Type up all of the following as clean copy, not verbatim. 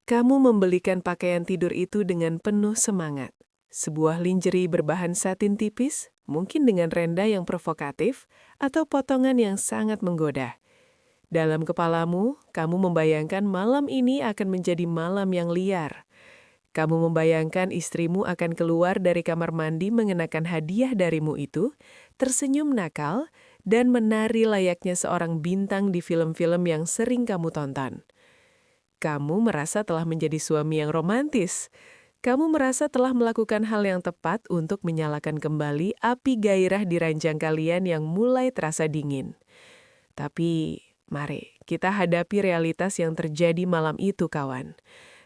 Kamu membelikan pakaian tidur itu dengan penuh semangat. Sebuah lingerie berbahan satin tipis, mungkin dengan renda yang provokatif, atau potongan yang sangat menggoda. Dalam kepalamu, kamu membayangkan malam ini akan menjadi malam yang liar. Kamu membayangkan istrimu akan keluar dari kamar mandi mengenakan hadiah darimu itu, tersenyum nakal, dan menari layaknya seorang bintang di film-film yang sering kamu tonton. Kamu merasa telah menjadi suami yang romantis. Kamu merasa telah melakukan hal yang tepat untuk menyalakan kembali api gairah di ranjang kalian yang mulai terasa dingin. Tapi, mari kita hadapi realitas yang terjadi malam itu, kawan.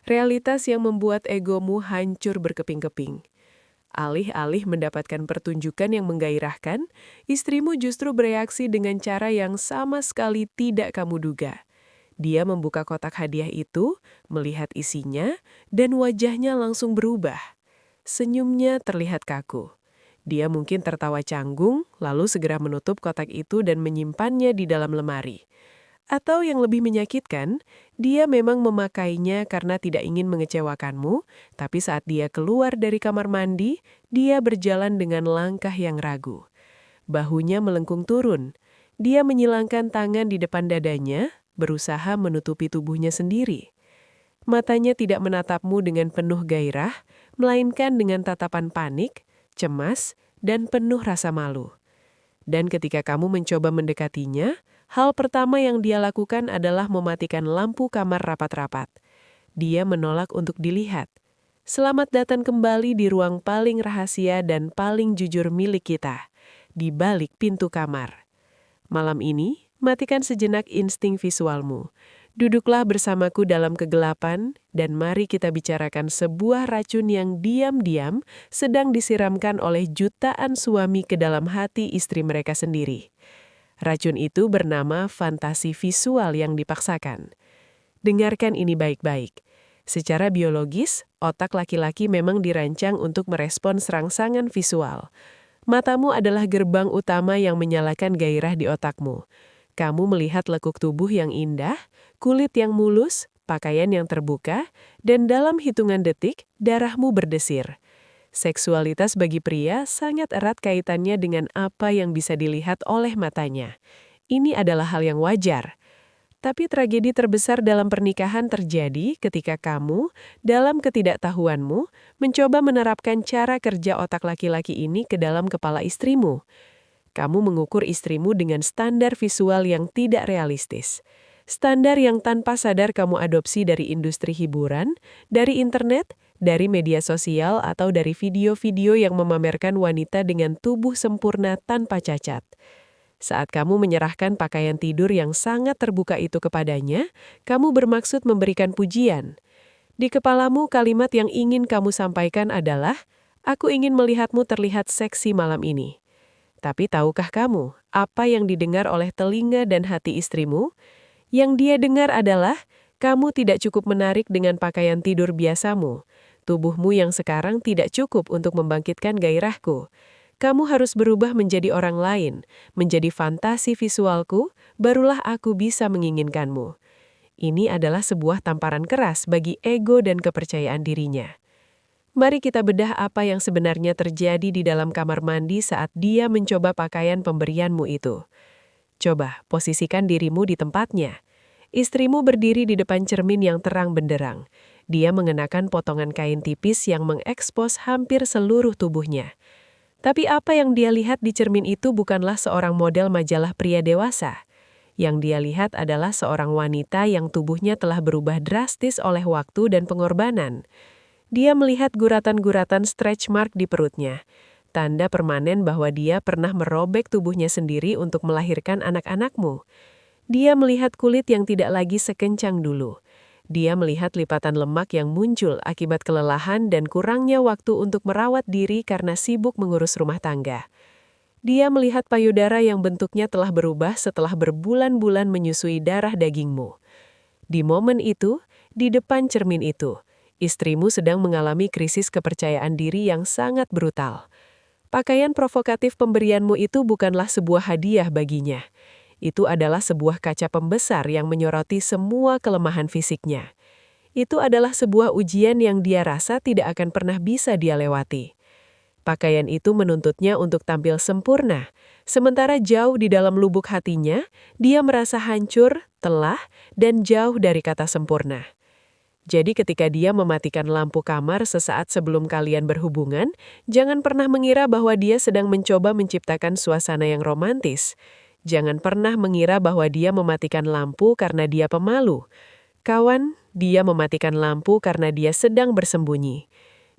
Realitas yang membuat egomu hancur berkeping-keping. Alih-alih mendapatkan pertunjukan yang menggairahkan, istrimu justru bereaksi dengan cara yang sama sekali tidak kamu duga. Dia membuka kotak hadiah itu, melihat isinya, dan wajahnya langsung berubah. Senyumnya terlihat kaku. Dia mungkin tertawa canggung, lalu segera menutup kotak itu dan menyimpannya di dalam lemari. Atau yang lebih menyakitkan, dia memang memakainya karena tidak ingin mengecewakanmu, tapi saat dia keluar dari kamar mandi, dia berjalan dengan langkah yang ragu. Bahunya melengkung turun. Dia menyilangkan tangan di depan dadanya, berusaha menutupi tubuhnya sendiri. Matanya tidak menatapmu dengan penuh gairah, melainkan dengan tatapan panik, cemas, dan penuh rasa malu. Dan ketika kamu mencoba mendekatinya, hal pertama yang dia lakukan adalah mematikan lampu kamar rapat-rapat. Dia menolak untuk dilihat. Selamat datang kembali di ruang paling rahasia dan paling jujur milik kita, di balik pintu kamar. Malam ini, matikan sejenak insting visualmu. Duduklah bersamaku dalam kegelapan, dan mari kita bicarakan sebuah racun yang diam-diam sedang disiramkan oleh jutaan suami ke dalam hati istri mereka sendiri. Racun itu bernama fantasi visual yang dipaksakan. Dengarkan ini baik-baik. Secara biologis, otak laki-laki memang dirancang untuk merespons rangsangan visual. Matamu adalah gerbang utama yang menyalakan gairah di otakmu. Kamu melihat lekuk tubuh yang indah, kulit yang mulus, pakaian yang terbuka, dan dalam hitungan detik, darahmu berdesir. Seksualitas bagi pria sangat erat kaitannya dengan apa yang bisa dilihat oleh matanya. Ini adalah hal yang wajar. Tapi tragedi terbesar dalam pernikahan terjadi ketika kamu, dalam ketidaktahuanmu, mencoba menerapkan cara kerja otak laki-laki ini ke dalam kepala istrimu. Kamu mengukur istrimu dengan standar visual yang tidak realistis. Standar yang tanpa sadar kamu adopsi dari industri hiburan, dari internet, dari media sosial, atau dari video-video yang memamerkan wanita dengan tubuh sempurna tanpa cacat. Saat kamu menyerahkan pakaian tidur yang sangat terbuka itu kepadanya, kamu bermaksud memberikan pujian. Di kepalamu kalimat yang ingin kamu sampaikan adalah, "Aku ingin melihatmu terlihat seksi malam ini." Tapi tahukah kamu, apa yang didengar oleh telinga dan hati istrimu? Yang dia dengar adalah, kamu tidak cukup menarik dengan pakaian tidur biasamu. Tubuhmu yang sekarang tidak cukup untuk membangkitkan gairahku. Kamu harus berubah menjadi orang lain, menjadi fantasi visualku, barulah aku bisa menginginkanmu. Ini adalah sebuah tamparan keras bagi ego dan kepercayaan dirinya. Mari kita bedah apa yang sebenarnya terjadi di dalam kamar mandi saat dia mencoba pakaian pemberianmu itu. Coba posisikan dirimu di tempatnya. Istrimu berdiri di depan cermin yang terang benderang. Dia mengenakan potongan kain tipis yang mengekspos hampir seluruh tubuhnya. Tapi apa yang dia lihat di cermin itu bukanlah seorang model majalah pria dewasa. Yang dia lihat adalah seorang wanita yang tubuhnya telah berubah drastis oleh waktu dan pengorbanan. Dia melihat guratan-guratan stretch mark di perutnya, tanda permanen bahwa dia pernah merobek tubuhnya sendiri untuk melahirkan anak-anakmu. Dia melihat kulit yang tidak lagi sekencang dulu. Dia melihat lipatan lemak yang muncul akibat kelelahan dan kurangnya waktu untuk merawat diri karena sibuk mengurus rumah tangga. Dia melihat payudara yang bentuknya telah berubah setelah berbulan-bulan menyusui darah dagingmu. Di momen itu, di depan cermin itu, istrimu sedang mengalami krisis kepercayaan diri yang sangat brutal. Pakaian provokatif pemberianmu itu bukanlah sebuah hadiah baginya. Itu adalah sebuah kaca pembesar yang menyoroti semua kelemahan fisiknya. itu adalah sebuah ujian yang dia rasa tidak akan pernah bisa dia lewati. Pakaian itu menuntutnya untuk tampil sempurna, sementara jauh di dalam lubuk hatinya, dia merasa hancur, telah, dan jauh dari kata sempurna. Jadi ketika dia mematikan lampu kamar sesaat sebelum kalian berhubungan, jangan pernah mengira bahwa dia sedang mencoba menciptakan suasana yang romantis. Jangan pernah mengira bahwa dia mematikan lampu karena dia pemalu. Kawan, dia mematikan lampu karena dia sedang bersembunyi.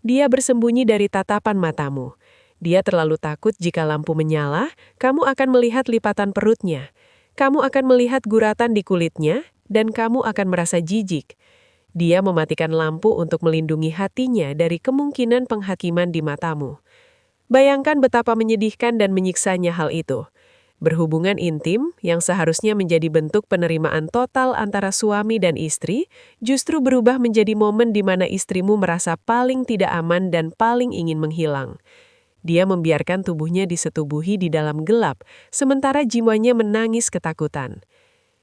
Dia bersembunyi dari tatapan matamu. Dia terlalu takut jika lampu menyala, kamu akan melihat lipatan perutnya. Kamu akan melihat guratan di kulitnya, dan kamu akan merasa jijik. Dia mematikan lampu untuk melindungi hatinya dari kemungkinan penghakiman di matamu. Bayangkan betapa menyedihkan dan menyiksanya hal itu. Berhubungan intim, yang seharusnya menjadi bentuk penerimaan total antara suami dan istri, justru berubah menjadi momen di mana istrimu merasa paling tidak aman dan paling ingin menghilang. Dia membiarkan tubuhnya disetubuhi di dalam gelap, sementara jiwanya menangis ketakutan.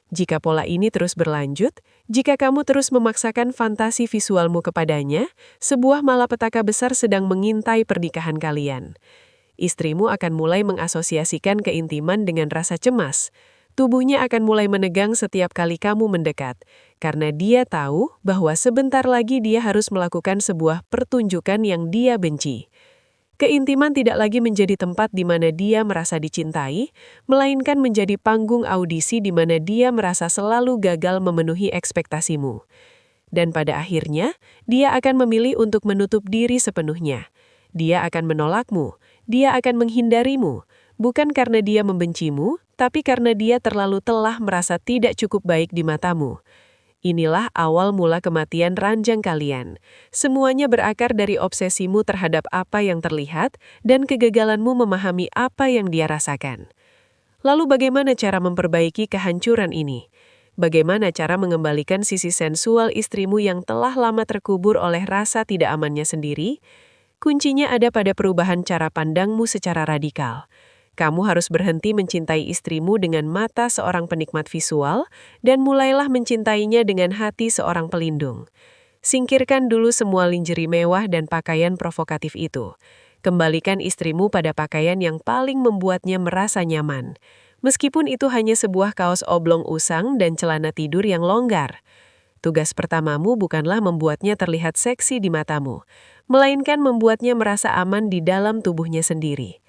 Jika pola ini terus berlanjut, jika kamu terus memaksakan fantasi visualmu kepadanya, sebuah malapetaka besar sedang mengintai pernikahan kalian. Istrimu akan mulai mengasosiasikan keintiman dengan rasa cemas. Tubuhnya akan mulai menegang setiap kali kamu mendekat, karena dia tahu bahwa sebentar lagi dia harus melakukan sebuah pertunjukan yang dia benci. Keintiman tidak lagi menjadi tempat di mana dia merasa dicintai, melainkan menjadi panggung audisi di mana dia merasa selalu gagal memenuhi ekspektasimu. Dan pada akhirnya, dia akan memilih untuk menutup diri sepenuhnya. Dia akan menolakmu, dia akan menghindarimu, bukan karena dia membencimu, tapi karena dia terlalu telah merasa tidak cukup baik di matamu. Inilah awal mula kematian ranjang kalian. Semuanya berakar dari obsesimu terhadap apa yang terlihat dan kegagalanmu memahami apa yang dia rasakan. Lalu bagaimana cara memperbaiki kehancuran ini? Bagaimana cara mengembalikan sisi sensual istrimu yang telah lama terkubur oleh rasa tidak amannya sendiri? Kuncinya ada pada perubahan cara pandangmu secara radikal. Kamu harus berhenti mencintai istrimu dengan mata seorang penikmat visual dan mulailah mencintainya dengan hati seorang pelindung. Singkirkan dulu semua lingerie mewah dan pakaian provokatif itu. Kembalikan istrimu pada pakaian yang paling membuatnya merasa nyaman. Meskipun itu hanya sebuah kaos oblong usang dan celana tidur yang longgar. Tugas pertamamu bukanlah membuatnya terlihat seksi di matamu, melainkan membuatnya merasa aman di dalam tubuhnya sendiri.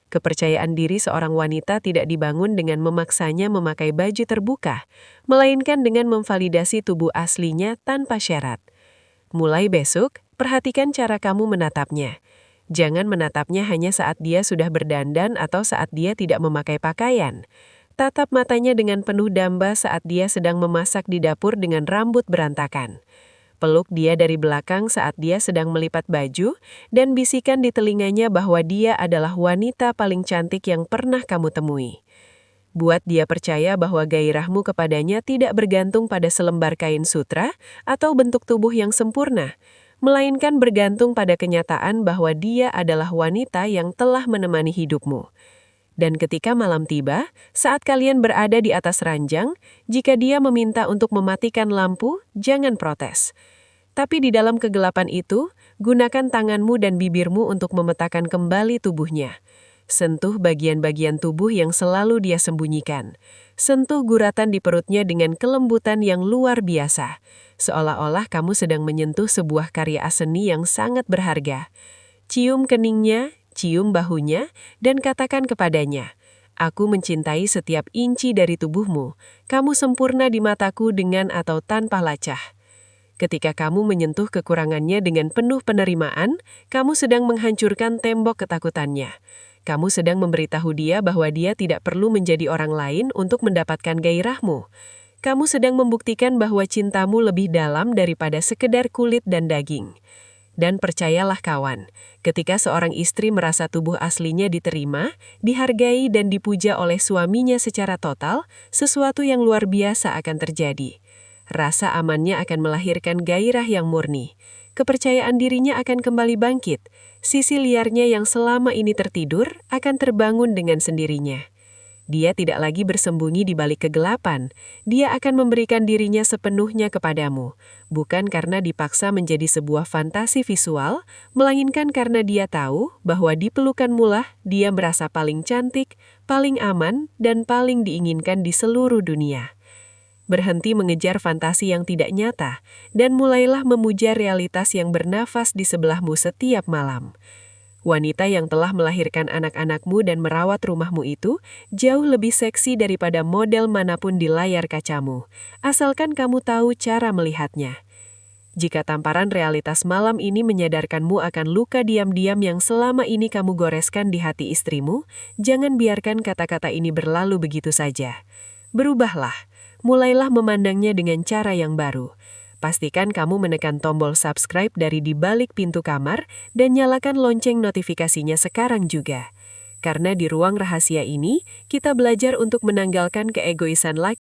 Kepercayaan diri seorang wanita tidak dibangun dengan memaksanya memakai baju terbuka, melainkan dengan memvalidasi tubuh aslinya tanpa syarat. Mulai besok, perhatikan cara kamu menatapnya. Jangan menatapnya hanya saat dia sudah berdandan atau saat dia tidak memakai pakaian. Tatap matanya dengan penuh damba saat dia sedang memasak di dapur dengan rambut berantakan. Peluk dia dari belakang saat dia sedang melipat baju, dan bisikan di telinganya bahwa dia adalah wanita paling cantik yang pernah kamu temui. Buat dia percaya bahwa gairahmu kepadanya tidak bergantung pada selembar kain sutra atau bentuk tubuh yang sempurna, melainkan bergantung pada kenyataan bahwa dia adalah wanita yang telah menemani hidupmu. Dan ketika malam tiba, saat kalian berada di atas ranjang, jika dia meminta untuk mematikan lampu, jangan protes. Tapi di dalam kegelapan itu, gunakan tanganmu dan bibirmu untuk memetakan kembali tubuhnya. Sentuh bagian-bagian tubuh yang selalu dia sembunyikan. Sentuh guratan di perutnya dengan kelembutan yang luar biasa. Seolah-olah kamu sedang menyentuh sebuah karya seni yang sangat berharga. Cium keningnya, cium bahunya, dan katakan kepadanya, "Aku mencintai setiap inci dari tubuhmu. Kamu sempurna di mataku dengan atau tanpa lacah." Ketika kamu menyentuh kekurangannya dengan penuh penerimaan, kamu sedang menghancurkan tembok ketakutannya. Kamu sedang memberitahu dia bahwa dia tidak perlu menjadi orang lain untuk mendapatkan gairahmu. Kamu sedang membuktikan bahwa cintamu lebih dalam daripada sekedar kulit dan daging. Dan percayalah kawan, ketika seorang istri merasa tubuh aslinya diterima, dihargai dan dipuja oleh suaminya secara total, sesuatu yang luar biasa akan terjadi. Rasa amannya akan melahirkan gairah yang murni. Kepercayaan dirinya akan kembali bangkit. Sisi liarnya yang selama ini tertidur akan terbangun dengan sendirinya. Dia tidak lagi bersembunyi di balik kegelapan. Dia akan memberikan dirinya sepenuhnya kepadamu, bukan karena dipaksa menjadi sebuah fantasi visual, melainkan karena dia tahu bahwa di pelukanmu lah dia merasa paling cantik, paling aman, dan paling diinginkan di seluruh dunia. Berhenti mengejar fantasi yang tidak nyata, dan mulailah memuja realitas yang bernafas di sebelahmu setiap malam. Wanita yang telah melahirkan anak-anakmu dan merawat rumahmu itu jauh lebih seksi daripada model manapun di layar kacamu, asalkan kamu tahu cara melihatnya. Jika tamparan realitas malam ini menyadarkanmu akan luka diam-diam yang selama ini kamu goreskan di hati istrimu, jangan biarkan kata-kata ini berlalu begitu saja. Berubahlah, mulailah memandangnya dengan cara yang baru. Pastikan kamu menekan tombol subscribe dari di balik pintu kamar dan nyalakan lonceng notifikasinya sekarang juga. Karena di ruang rahasia ini, kita belajar untuk menanggalkan keegoisan laki